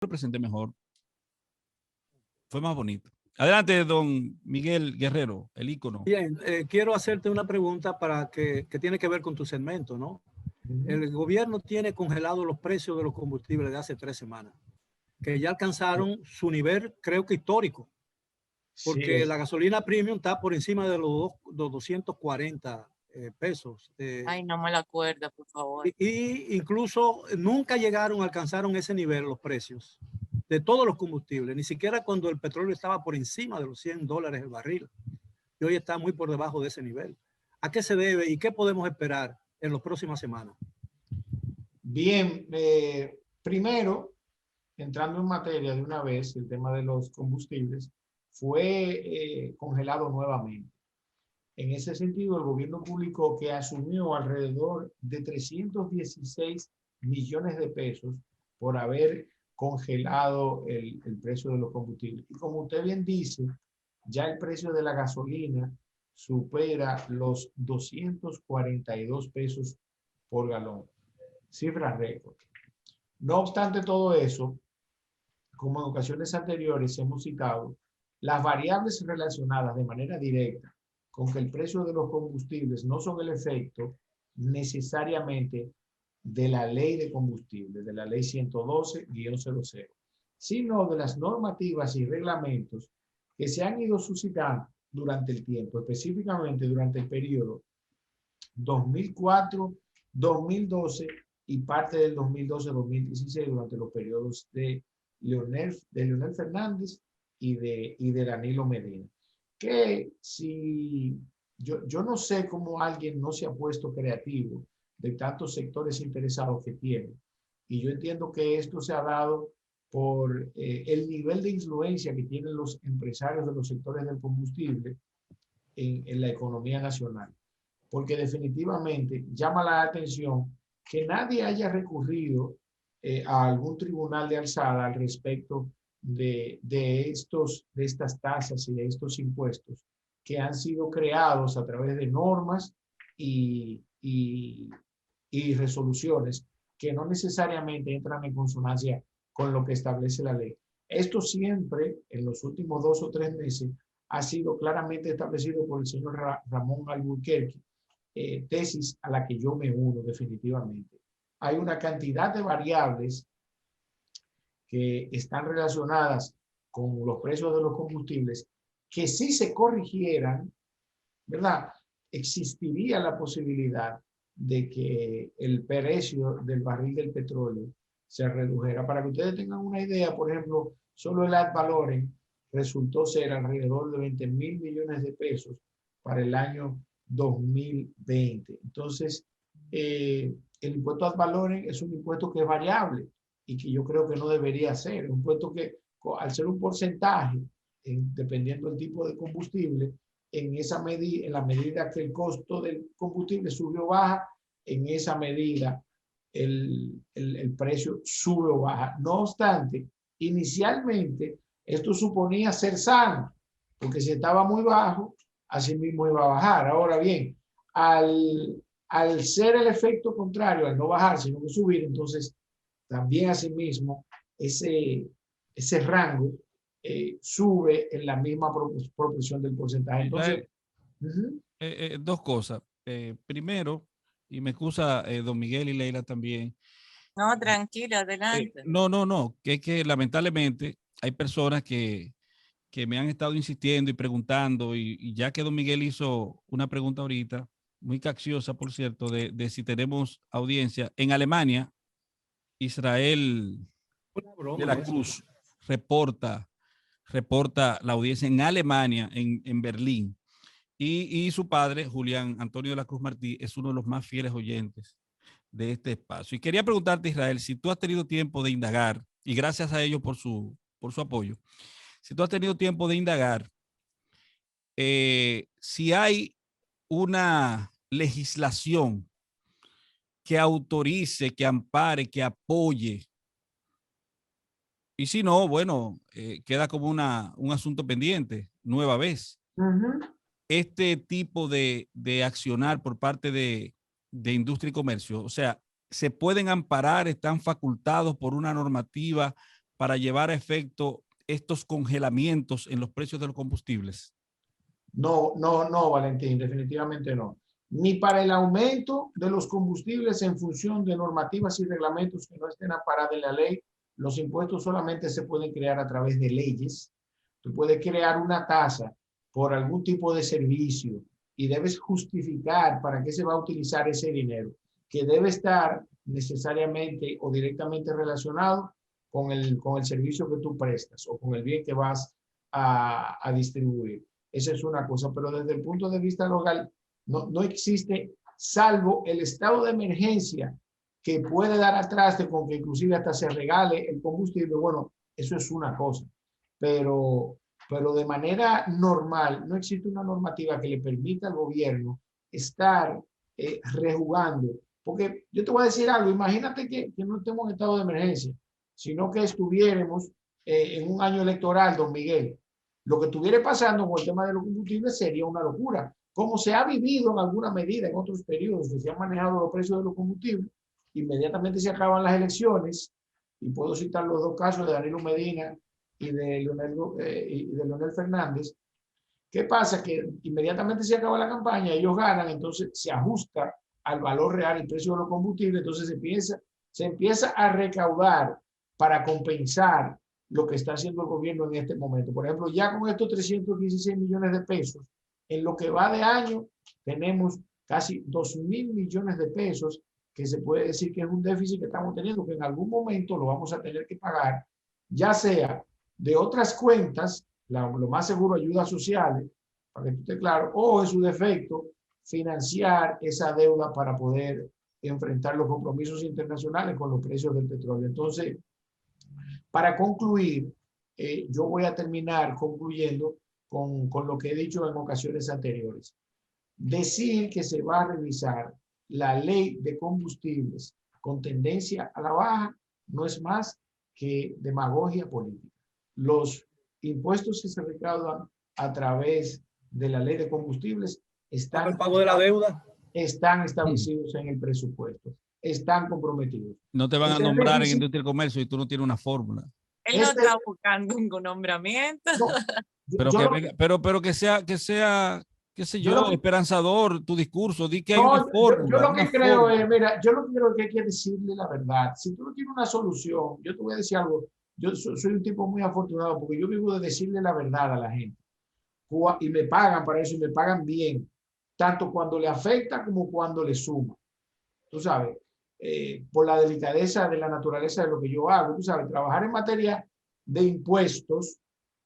lo presenté mejor, fue más bonito. Adelante, don Miguel Guerrero, el ícono. Bien, quiero hacerte una pregunta que tiene que ver con tu segmento, ¿no? El gobierno tiene congelados los precios de los combustibles de hace 3 semanas, que ya alcanzaron su nivel, creo que histórico, Sí, porque la gasolina premium está por encima de los 240 pesos. Ay, no me la acuerdo, por favor. Y incluso nunca alcanzaron ese nivel los precios de todos los combustibles, ni siquiera cuando el petróleo estaba por encima de los $100 el barril. Y hoy está muy por debajo de ese nivel. ¿A qué se debe y qué podemos esperar en las próximas semanas? bien, primero, entrando en materia de una vez, el tema de los combustibles fue congelado nuevamente. En ese sentido, el gobierno publicó que asumió alrededor de 316 millones de pesos por haber congelado el precio de los combustibles. Y como usted bien dice, ya el precio de la gasolina supera los 242 pesos por galón. Cifra récord. No obstante todo eso, como en ocasiones anteriores hemos citado, las variables relacionadas de manera directa con que el precio de los combustibles no son el efecto necesariamente de la ley de combustible, de la ley 112-00, sino de las normativas y reglamentos que se han ido suscitando durante el tiempo, específicamente durante el periodo 2004, 2012 y parte del 2012-2016, durante los periodos de Leonel Fernández y de Danilo Medina. Que si yo no sé cómo alguien no se ha puesto creativo de tantos sectores interesados que tiene. Y yo entiendo que esto se ha dado por el nivel de influencia que tienen los empresarios de los sectores del combustible en la economía nacional. Porque definitivamente llama la atención que nadie haya recurrido a algún tribunal de alzada al respecto de estas tasas y de estos impuestos que han sido creados a través de normas y resoluciones que no necesariamente entran en consonancia con lo que establece la ley. Esto siempre, en los últimos 2 o 3 meses, ha sido claramente establecido por el señor Ramón Alburquerque, tesis a la que yo me uno definitivamente. Hay una cantidad de variables que están relacionadas con los precios de los combustibles que si se corrigieran, ¿verdad? Existiría la posibilidad de que el precio del barril del petróleo se redujera. Para que ustedes tengan una idea, por ejemplo, solo el ad valorem resultó ser alrededor de 20.000 millones de pesos para el año 2020. Entonces, el impuesto ad valorem es un impuesto que es variable y que yo creo que no debería ser. Un impuesto que, al ser un porcentaje, dependiendo del tipo de combustible, en la medida que el costo del combustible sube o baja, en esa medida el precio sube o baja. No obstante, inicialmente esto suponía ser sano, porque si estaba muy bajo, así mismo iba a bajar. Ahora bien, al ser el efecto contrario, al no bajar, sino que subir, entonces también asimismo ese rango sube en la misma proporción del porcentaje. Entonces, dos cosas. Primero, y me excusa don Miguel y Leila también. No, tranquila, adelante. No, que lamentablemente hay personas que me han estado insistiendo y preguntando, y ya que don Miguel hizo una pregunta ahorita, muy capciosa, por cierto, de si tenemos audiencia. En Alemania, Israel de la Cruz reporta la audiencia en Alemania, en Berlín. Y su padre, Julián Antonio de la Cruz Martí, es uno de los más fieles oyentes de este espacio. Y quería preguntarte, Israel, si tú has tenido tiempo de indagar, y gracias a ellos por su apoyo, si tú has tenido tiempo de indagar, si hay una legislación que autorice, que ampare, que apoye, y si no, bueno, queda como un asunto pendiente, nueva vez. Este tipo de accionar por parte de industria y comercio, o sea, se pueden amparar, están facultados por una normativa para llevar a efecto estos congelamientos en los precios de los combustibles? No, Valentín, definitivamente no. Ni para el aumento de los combustibles en función de normativas y reglamentos que no estén amparados en la ley. Los impuestos solamente se pueden crear a través de leyes. Tú puedes crear una tasa por algún tipo de servicio y debes justificar para qué se va a utilizar ese dinero, que debe estar necesariamente o directamente relacionado con el servicio que tú prestas o con el bien que vas a distribuir. Esa es una cosa, pero desde el punto de vista local no existe, salvo el estado de emergencia que puede dar atrás de con que inclusive hasta se regale el combustible. Bueno, eso es una cosa, pero de manera normal no existe una normativa que le permita al gobierno estar rejugando. Porque yo te voy a decir algo, imagínate que no estemos en estado de emergencia, sino que estuviéramos en un año electoral, don Miguel. Lo que estuviera pasando con el tema de los combustibles sería una locura. Como se ha vivido en alguna medida en otros periodos que se han manejado los precios de los combustibles, inmediatamente se acaban las elecciones, y puedo citar los dos casos de Danilo Medina y de Leonel Fernández. ¿Qué pasa? Que inmediatamente se acaba la campaña, ellos ganan, entonces se ajusta al valor real el precio de los combustibles, entonces se empieza a recaudar para compensar lo que está haciendo el gobierno en este momento. Por ejemplo, ya con estos 316 millones de pesos, en lo que va de año, tenemos casi 2.000 millones de pesos, que se puede decir que es un déficit que estamos teniendo, que en algún momento lo vamos a tener que pagar, ya sea de otras cuentas, lo más seguro ayudas sociales, para que esté claro, o en su defecto, financiar esa deuda para poder enfrentar los compromisos internacionales con los precios del petróleo. Entonces, para concluir, yo voy a terminar concluyendo con lo que he dicho en ocasiones anteriores. Decir que se va a revisar la ley de combustibles con tendencia a la baja no es más que demagogia política. Los impuestos que se recaudan a través de la ley de combustibles ¿El pago de la deuda? Están establecidos en el presupuesto, están comprometidos. No te van a nombrar en industria y comercio y tú no tienes una fórmula. Él no está buscando un nombramiento. No, pero que sea, qué sé yo, esperanzador tu discurso, di que hay una fórmula. Yo lo que creo es, mira, yo lo que creo que hay que decirle la verdad. Si tú no tienes una solución, yo te voy a decir algo, yo soy un tipo muy afortunado porque yo vivo de decirle la verdad a la gente. Y me pagan para eso y me pagan bien, tanto cuando le afecta como cuando le suma. Tú sabes, por la delicadeza de la naturaleza de lo que yo hago, tú sabes, trabajar en materia de impuestos,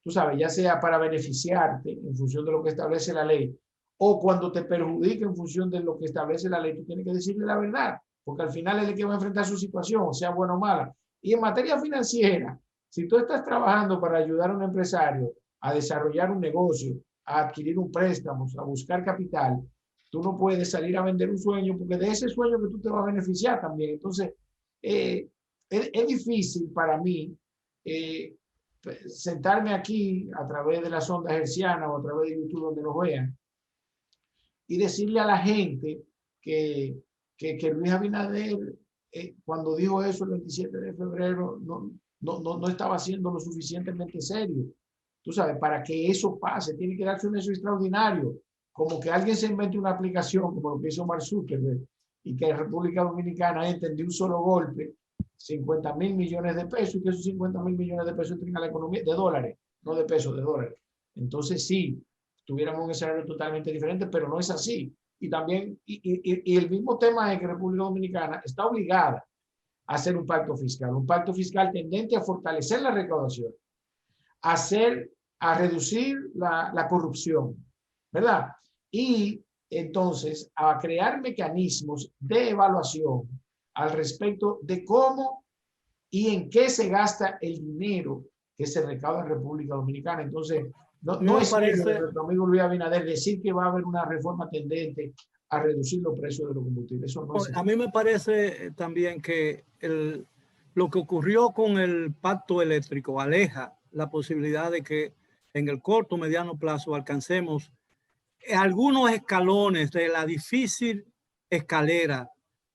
tú sabes, ya sea para beneficiarte en función de lo que establece la ley, o cuando te perjudique en función de lo que establece la ley, tú tienes que decirle la verdad, porque al final es el que va a enfrentar su situación, sea buena o mala. Y en materia financiera, si tú estás trabajando para ayudar a un empresario a desarrollar un negocio, a adquirir un préstamo, a buscar capital, tú no puedes salir a vender un sueño porque de ese sueño que tú te vas a beneficiar también. Entonces, es difícil para mí sentarme aquí a través de las ondas hercianas o a través de YouTube donde nos vean y decirle a la gente que Luis Abinader, cuando dijo eso el 27 de febrero, no estaba siendo lo suficientemente serio. Tú sabes, para que eso pase, tiene que darse un hecho extraordinario, como que alguien se invente una aplicación, como lo que hizo Mark Zuckerberg, y que la República Dominicana entre de un solo golpe 50.000 millones de pesos, y que esos 50.000 millones de pesos entren a la economía, de dólares, no de pesos, de dólares. Entonces sí, tuviéramos un escenario totalmente diferente, pero no es así. Y también, y el mismo tema es que República Dominicana está obligada a hacer un pacto fiscal tendente a fortalecer la recaudación, a reducir la corrupción, ¿verdad? Y entonces a crear mecanismos de evaluación al respecto de cómo y en qué se gasta el dinero que se recauda en República Dominicana. Entonces, no es serio de nuestro amigo Luis Abinader decir que va a haber una reforma tendente a reducir los precios de los combustibles. Eso no es a mí me parece también que lo que ocurrió con el pacto eléctrico aleja la posibilidad de que en el corto o mediano plazo alcancemos algunos escalones de la difícil escalera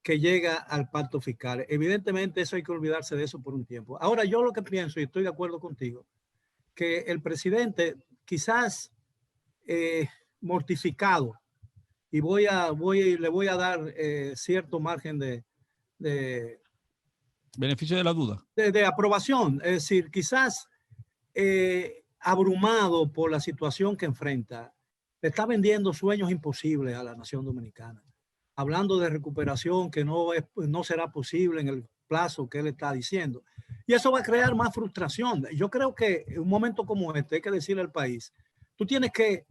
que llega al pacto fiscal. Evidentemente eso hay que olvidarse de eso por un tiempo. Ahora yo lo que pienso, y estoy de acuerdo contigo, que el presidente quizás mortificado, y le voy a dar cierto margen de beneficio de la duda. De aprobación, es decir, quizás abrumado por la situación que enfrenta, le está vendiendo sueños imposibles a la nación dominicana, hablando de recuperación que no será posible en el plazo que él está diciendo. Y eso va a crear más frustración. Yo creo que en un momento como este hay que decirle al país, tú tienes que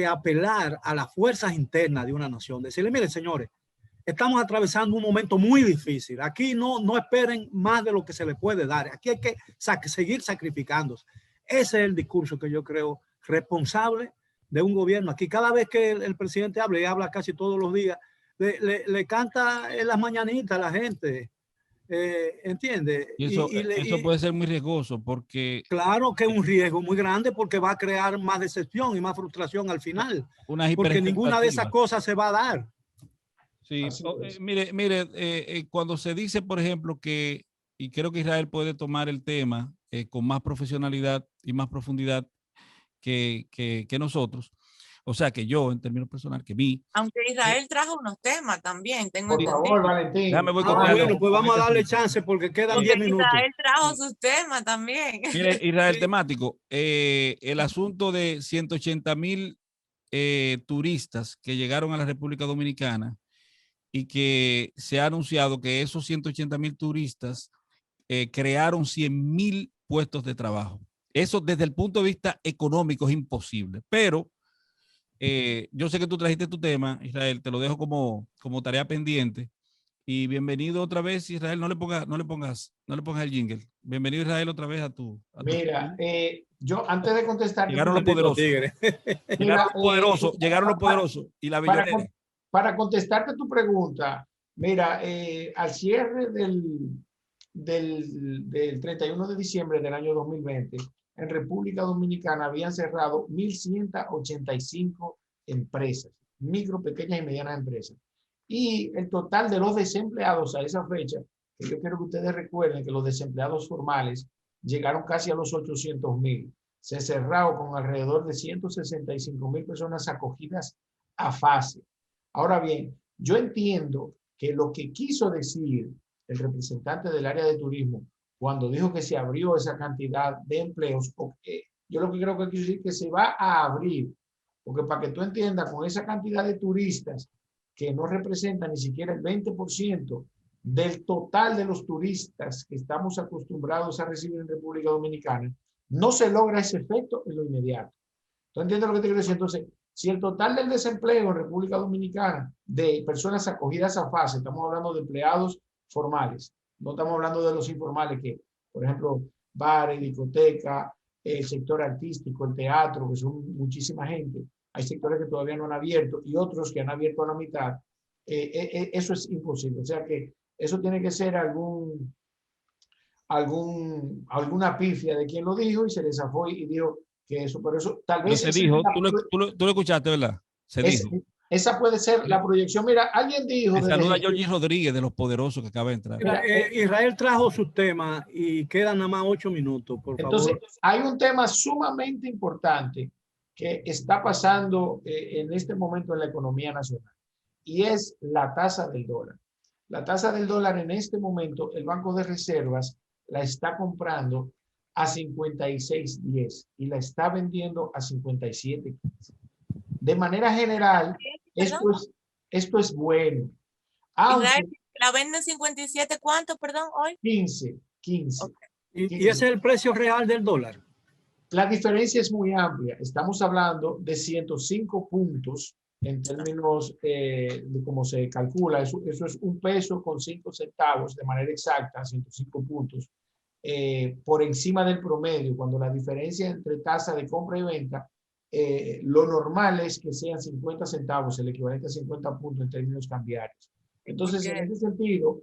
apelar a las fuerzas internas de una nación, decirle, miren señores, estamos atravesando un momento muy difícil. Aquí no esperen más de lo que se les puede dar. Aquí hay que seguir sacrificándose. Ese es el discurso que yo creo responsable de un gobierno. Aquí cada vez que el presidente habla, y habla casi todos los días, le canta en las mañanitas a la gente. ¿Entiende? Y eso puede ser muy riesgoso porque... Claro que es un riesgo muy grande porque va a crear más decepción y más frustración al final. Porque ninguna de esas cosas se va a dar. Sí, mire, cuando se dice, por ejemplo, que, y creo que Israel puede tomar el tema con más profesionalidad y más profundidad que nosotros, o sea, que yo, en términos personales, que vi. Aunque Israel trajo unos temas también, tengo entendido. Por favor, Valentín. Bueno, pues vamos a darle chance porque quedan 10 minutos. Israel trajo sus temas también. Mire, Israel, temático, el asunto de 180,000 turistas que llegaron a la República Dominicana y que se ha anunciado que esos 180,000 turistas crearon 100,000 puestos de trabajo. Eso desde el punto de vista económico es imposible, pero yo sé que tú trajiste tu tema, Israel, te lo dejo como tarea pendiente. Y bienvenido otra vez, Israel. No le pongas el jingle. Bienvenido, Israel, otra vez a tu. Mira, yo antes de contestar. Llegaron los poderosos. Llegaron los poderosos. Y la billonera. Para contestarte tu pregunta, mira, al cierre del 31 de diciembre del año 2020, en República Dominicana habían cerrado 1,185 empresas, micro, pequeñas y medianas empresas. Y el total de los desempleados a esa fecha, que yo quiero que ustedes recuerden que los desempleados formales llegaron casi a los 800,000. Se cerraron con alrededor de 165,000 personas acogidas a fase. Ahora bien, yo entiendo que lo que quiso decir el representante del área de turismo cuando dijo que se abrió esa cantidad de empleos, yo lo que creo que quiso decir que se va a abrir, porque para que tú entiendas, con esa cantidad de turistas que no representan ni siquiera el 20% del total de los turistas que estamos acostumbrados a recibir en República Dominicana, no se logra ese efecto en lo inmediato. ¿Tú entiendes lo que te quiero decir? Entonces, si el total del desempleo en República Dominicana de personas acogidas a fase, estamos hablando de empleados formales, no estamos hablando de los informales que, por ejemplo, bares, discotecas, el sector artístico, el teatro, que son muchísima gente. Hay sectores que todavía no han abierto y otros que han abierto a la mitad. Eso es imposible. O sea que eso tiene que ser alguna pifia de quien lo dijo y se les zafó y dijo que eso, por eso tal vez... Se dijo, tú lo escuchaste, ¿verdad? Dijo. Esa puede ser la proyección. Mira, alguien dijo... Saluda a Georgie Rodríguez de Los Poderosos que acaba de entrar. Mira, Israel trajo sus temas y quedan nada más 8 minutos, por favor. Entonces, hay un tema sumamente importante que está pasando en este momento en la economía nacional y es la tasa del dólar. La tasa del dólar en este momento, el Banco de Reservas la está comprando a 56.10 y la está vendiendo a 57.15. De manera general, esto es bueno. Aunque, ¿la venden 57 cuánto, perdón, hoy? 15. Okay. ¿Y ese es el precio real del dólar? La diferencia es muy amplia. Estamos hablando de 105 puntos en términos de cómo se calcula. Eso es un peso con 5 centavos de manera exacta, 105 puntos. Por encima del promedio, cuando la diferencia entre tasa de compra y venta, lo normal es que sean 50 centavos, el equivalente a 50 puntos en términos cambiarios. Entonces, en ese sentido,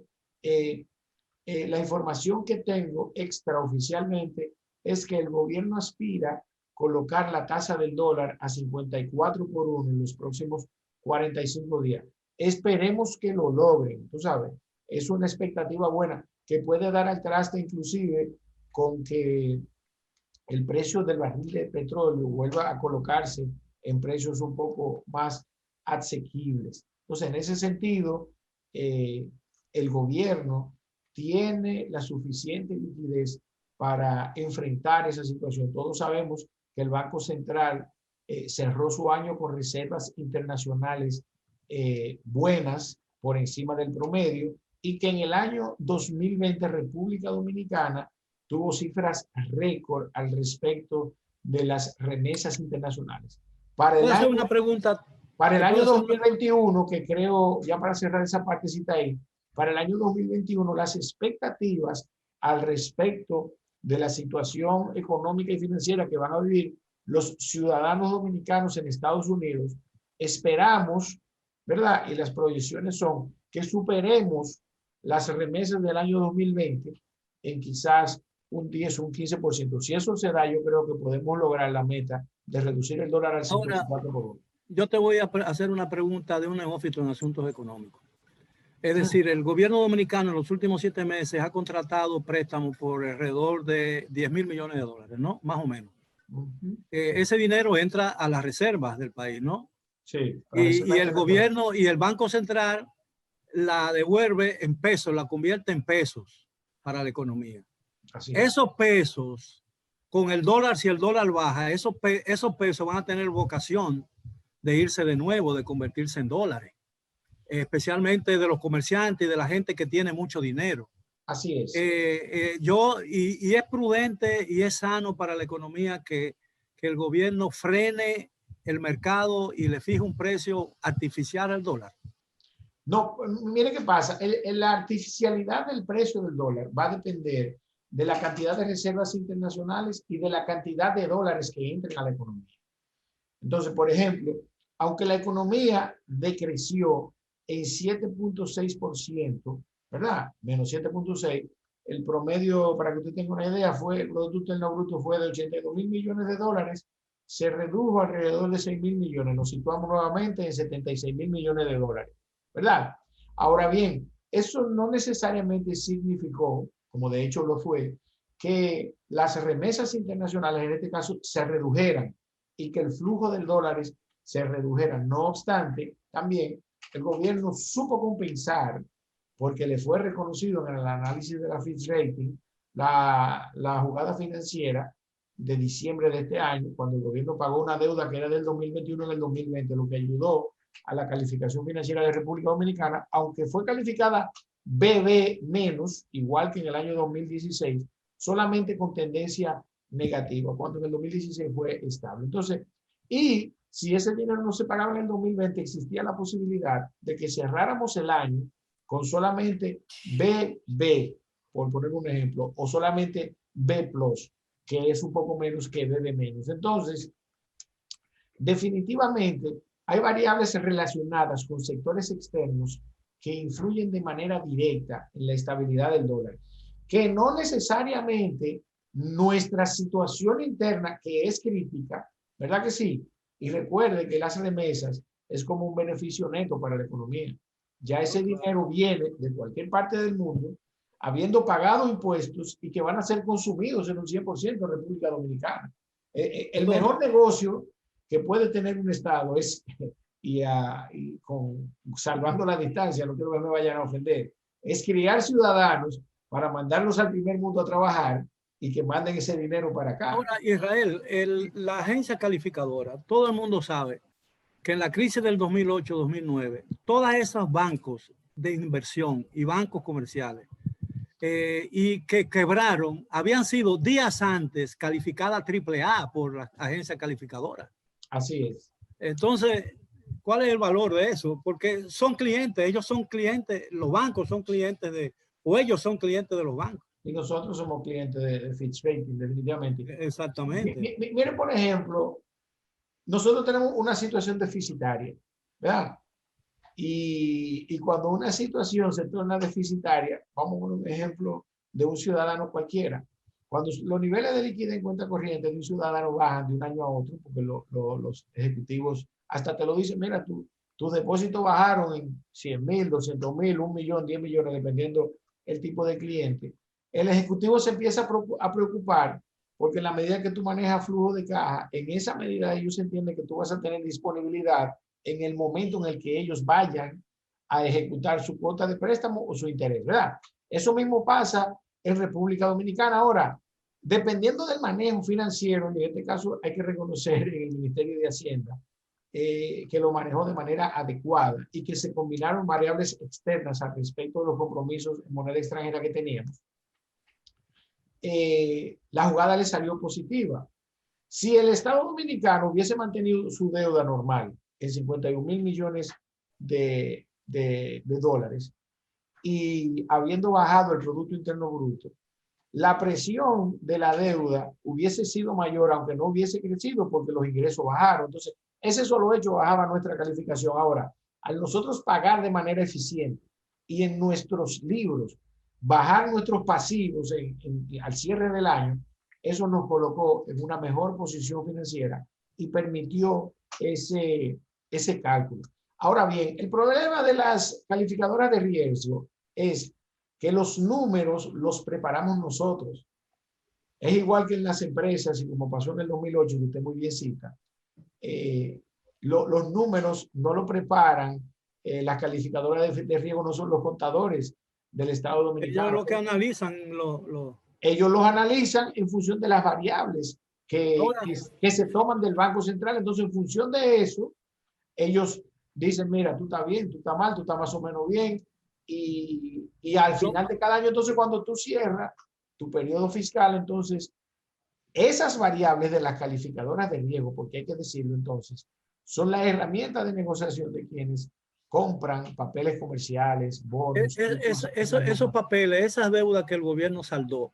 la información que tengo extraoficialmente es que el gobierno aspira a colocar la tasa del dólar a 54 por 1 en los próximos 45 días. Esperemos que lo logren, tú sabes. Es una expectativa buena que puede dar al traste inclusive con que el precio del barril de petróleo vuelva a colocarse en precios un poco más asequibles. Entonces, en ese sentido, el gobierno tiene la suficiente liquidez para enfrentar esa situación. Todos sabemos que el Banco Central cerró su año con reservas internacionales buenas por encima del promedio y que en el año 2020 República Dominicana tuvo cifras récord al respecto de las remesas internacionales. Para el ¿Puedo hacer año, una pregunta? para el ¿Te año puedo hacer 2021, que creo, ya para cerrar esa partecita ahí, para el año 2021 las expectativas al respecto de la situación económica y financiera que van a vivir los ciudadanos dominicanos en Estados Unidos, esperamos, ¿verdad? Y las proyecciones son que superemos las remesas del año 2020 en quizás un 10 o un 15%. Si eso se da, yo creo que podemos lograr la meta de reducir el dólar al 54 por 1. Yo te voy a hacer una pregunta de un neófito en asuntos económicos. Es decir, el gobierno dominicano en los últimos 7 meses ha contratado préstamos por alrededor de 10.000 millones de dólares, ¿no? Más o menos. Ese dinero entra a las reservas del país, ¿no? Sí. Y el gobierno y el Banco Central la devuelve en pesos, la convierte en pesos para la economía. Así es. Esos pesos, con el dólar, si el dólar baja, esos pesos van a tener vocación de irse de nuevo, de convertirse en dólares, especialmente de los comerciantes y de la gente que tiene mucho dinero. Así es. Y es prudente y es sano para la economía que el gobierno frene el mercado y le fije un precio artificial al dólar. No, mire qué pasa. La artificialidad del precio del dólar va a depender de la cantidad de reservas internacionales y de la cantidad de dólares que entren a la economía. Entonces, por ejemplo, aunque la economía decreció en 7.6%, ¿verdad? Menos 7.6%, el promedio, para que usted tenga una idea, el Producto Interno Bruto fue de 82.000 millones de dólares, se redujo alrededor de 6.000 millones, nos situamos nuevamente en 76.000 millones de dólares, ¿verdad? Ahora bien, eso no necesariamente significó, como de hecho lo fue, que las remesas internacionales en este caso se redujeran y que el flujo de dólares se redujera. No obstante, también el gobierno supo compensar, porque le fue reconocido en el análisis de la Fitch Rating la jugada financiera de diciembre de este año, cuando el gobierno pagó una deuda que era del 2021 en el 2020, lo que ayudó a la calificación financiera de República Dominicana, aunque fue calificada BB menos, igual que en el año 2016, solamente con tendencia negativa, cuando en el 2016 fue estable. Entonces, y si ese dinero no se pagaba en el 2020, existía la posibilidad de que cerráramos el año con solamente BB, por poner un ejemplo, o solamente B+, que es un poco menos que BB menos. Entonces, definitivamente, hay variables relacionadas con sectores externos que influyen de manera directa en la estabilidad del dólar, que no necesariamente nuestra situación interna, que es crítica, ¿verdad que sí? Y recuerde que las remesas es como un beneficio neto para la economía. Ya ese dinero viene de cualquier parte del mundo, habiendo pagado impuestos y que van a ser consumidos en un 100% en República Dominicana. El mejor negocio que puede tener un Estado es, y salvando la distancia, no quiero que me vayan a ofender, es criar ciudadanos para mandarlos al primer mundo a trabajar y que manden ese dinero para acá. Ahora, Israel, la agencia calificadora, todo el mundo sabe que en la crisis del 2008-2009, todos esos bancos de inversión y bancos comerciales y que quebraron, habían sido días antes calificadas AAA por la agencia calificadora. Así es. Entonces, ¿cuál es el valor de eso? Porque son clientes, ellos son clientes, los bancos son clientes o ellos son clientes de los bancos. Y nosotros somos clientes de Fitch Rating, definitivamente. Exactamente. Miren, por ejemplo, nosotros tenemos una situación deficitaria, ¿verdad? Y cuando una situación se torna deficitaria, vamos a poner un ejemplo de un ciudadano cualquiera. Cuando los niveles de liquidez en cuenta corriente de un ciudadano bajan de un año a otro, porque los ejecutivos hasta te lo dicen, mira, tu tus depósitos bajaron en 100,000, 200,000, 1,000,000, 10 millones, dependiendo el tipo de cliente, el ejecutivo se empieza a preocupar porque en la medida que tú manejas flujo de caja, en esa medida ellos entienden que tú vas a tener disponibilidad en el momento en el que ellos vayan a ejecutar su cuota de préstamo o su interés, ¿verdad? Eso mismo pasa en República Dominicana. Ahora, dependiendo del manejo financiero, en este caso hay que reconocer en el Ministerio de Hacienda que lo manejó de manera adecuada y que se combinaron variables externas al respecto de los compromisos en moneda extranjera que teníamos. La jugada le salió positiva. Si el Estado Dominicano hubiese mantenido su deuda normal en 51,000 millones de dólares y habiendo bajado el Producto Interno Bruto, la presión de la deuda hubiese sido mayor, aunque no hubiese crecido porque los ingresos bajaron. Entonces, ese solo hecho bajaba nuestra calificación. Ahora, al nosotros pagar de manera eficiente y en nuestros libros bajar nuestros pasivos al cierre del año, eso nos colocó en una mejor posición financiera y permitió ese cálculo. Ahora bien, el problema de las calificadoras de riesgo es que los números los preparamos nosotros. Es igual que en las empresas, y como pasó en el 2008, que usted muy bien cita, los números no lo preparan, las calificadoras de riesgo no son los contadores del Estado Dominicano. Ellos lo que analizan ellos los analizan en función de las variables que se toman del Banco Central. Entonces, en función de eso, ellos dicen, mira, tú estás bien, tú estás mal, tú estás más o menos bien. Y al final de cada año, entonces, cuando tú cierras tu periodo fiscal, entonces, esas variables de las calificadoras de riesgo, porque hay que decirlo entonces, son las herramientas de negociación de quienes compran papeles comerciales, bonos. Esos papeles, esas deudas que el gobierno saldó,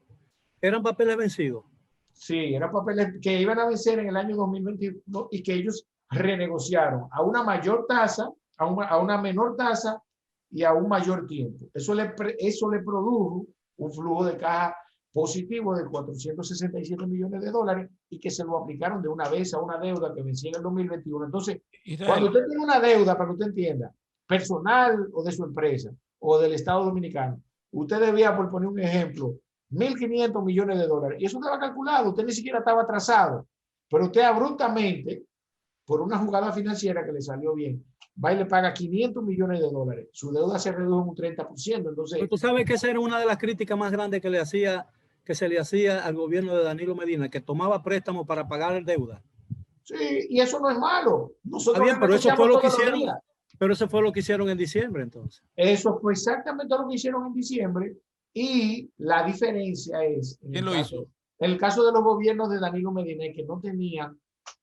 ¿eran papeles vencidos? Sí, eran papeles que iban a vencer en el año 2021 y que ellos renegociaron a una mayor tasa, a una menor tasa y a un mayor tiempo. Eso le produjo un flujo de caja positivo de 467 millones de dólares y que se lo aplicaron de una vez a una deuda que vencía en el 2021. Entonces, cuando usted tiene una deuda, para que usted entienda, personal o de su empresa o del Estado Dominicano, usted debía, por poner un ejemplo, 1.500 millones de dólares. Y eso estaba calculado, usted ni siquiera estaba atrasado. Pero usted abruptamente, por una jugada financiera que le salió bien, va y le paga 500 millones de dólares. Su deuda se redujo en un 30%. Entonces, pero tú sabes que esa era una de las críticas más grandes que se le hacía al gobierno de Danilo Medina, que tomaba préstamos para pagar deuda. Sí, y eso no es malo. Nosotros bien, pero eso fue lo que hicieron. Días. Pero eso fue lo que hicieron en diciembre, entonces. Eso fue exactamente lo que hicieron en diciembre. Y la diferencia es, ¿quién lo hizo? En el caso de los gobiernos de Danilo Medina, que no tenían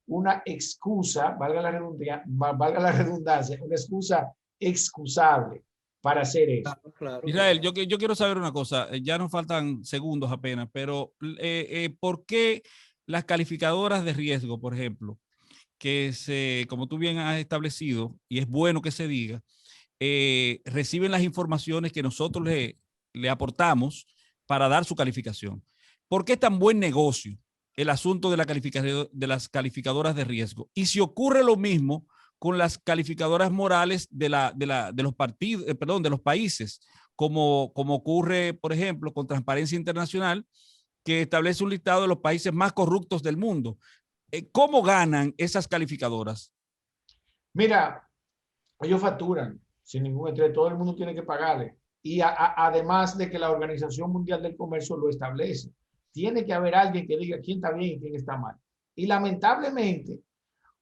una excusa, valga la redundancia, una excusa excusable para hacer eso. Claro. Israel, yo quiero saber una cosa, ya nos faltan segundos apenas, pero ¿por qué las calificadoras de riesgo, por ejemplo, que como tú bien has establecido, y es bueno que se diga, reciben las informaciones que nosotros le aportamos para dar su calificación? ¿Por qué es tan buen negocio el asunto de las calificadoras de riesgo? Y si ocurre lo mismo con las calificadoras morales de los partidos, de los países, como ocurre, por ejemplo, con Transparencia Internacional, que establece un listado de los países más corruptos del mundo. ¿Cómo ganan esas calificadoras? Mira, ellos facturan sin ningún estrés, todo el mundo tiene que pagarle. Y además de que la Organización Mundial del Comercio lo establece, tiene que haber alguien que diga quién está bien y quién está mal. Y lamentablemente,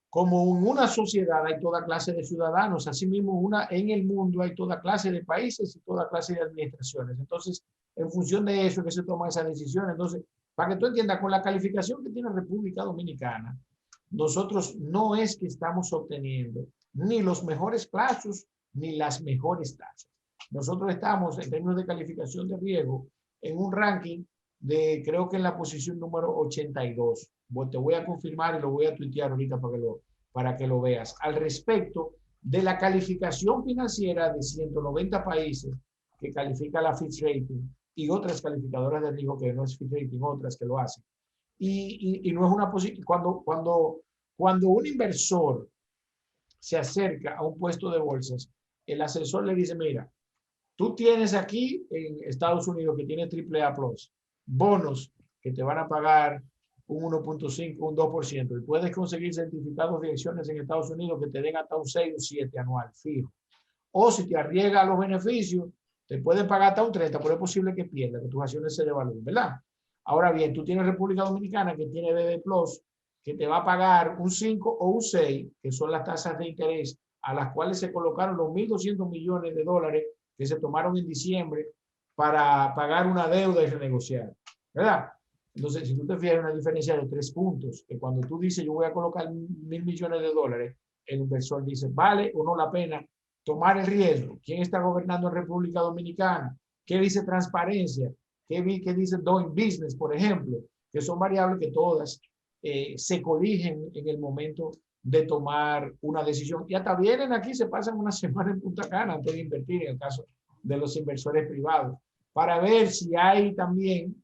como en una sociedad hay toda clase de ciudadanos, asimismo en el mundo hay toda clase de países y toda clase de administraciones. Entonces, en función de eso es que se toman esas decisiones. Entonces, para que tú entiendas, con la calificación que tiene República Dominicana, nosotros no es que estamos obteniendo ni los mejores plazos ni las mejores tasas. Nosotros estamos, en términos de calificación de riesgo, en un ranking de, creo que en la posición número 82. Te voy a confirmar y lo voy a tuitear ahorita para que lo veas. Al respecto de la calificación financiera de 190 países que califica la Fitch Rating y otras calificadoras de riesgo que no es Fitch Rating, otras que lo hacen. Y no es una posición, cuando un inversor se acerca a un puesto de bolsas, el asesor le dice, mira, tú tienes aquí en Estados Unidos que tiene AAA+, bonos que te van a pagar un 1.5, un 2%, y puedes conseguir certificados de acciones en Estados Unidos que te den hasta un 6 o 7 anual fijo. O si te arriesgas a los beneficios, te pueden pagar hasta un 30, pero es posible que pierdas, que tus acciones se devalúen, ¿verdad? Ahora bien, tú tienes República Dominicana que tiene BB Plus, que te va a pagar un 5 o un 6, que son las tasas de interés a las cuales se colocaron los 1.200 millones de dólares que se tomaron en diciembre para pagar una deuda y renegociar, ¿verdad? Entonces, si tú te fijas, hay una diferencia de 3 puntos, que cuando tú dices yo voy a colocar 1.000 millones de dólares, el inversor dice, ¿vale o no la pena tomar el riesgo? ¿Quién está gobernando en República Dominicana? ¿Qué dice transparencia? ¿Qué dice doing business, por ejemplo? Que son variables que todas se coligen en el momento de tomar una decisión. Y hasta vienen aquí, se pasan una semana en Punta Cana antes de invertir, en el caso de los inversores privados, para ver si hay también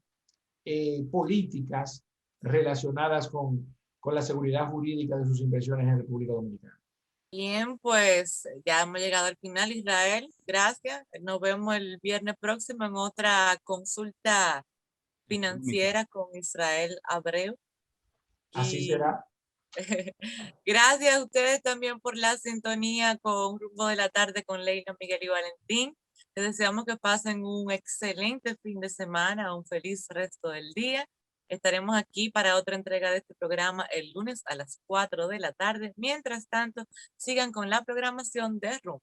políticas relacionadas con la seguridad jurídica de sus inversiones en República Dominicana. Bien, pues ya hemos llegado al final, Israel. Gracias. Nos vemos el viernes próximo en otra consulta financiera con Israel Abreu. Así será. Gracias a ustedes también por la sintonía con Rumbo de la Tarde con Leila, Miguel y Valentín. Les deseamos que pasen un excelente fin de semana, un feliz resto del día. Estaremos aquí para otra entrega de este programa el lunes a las 4 de la tarde. Mientras tanto, sigan con la programación de Rumbo.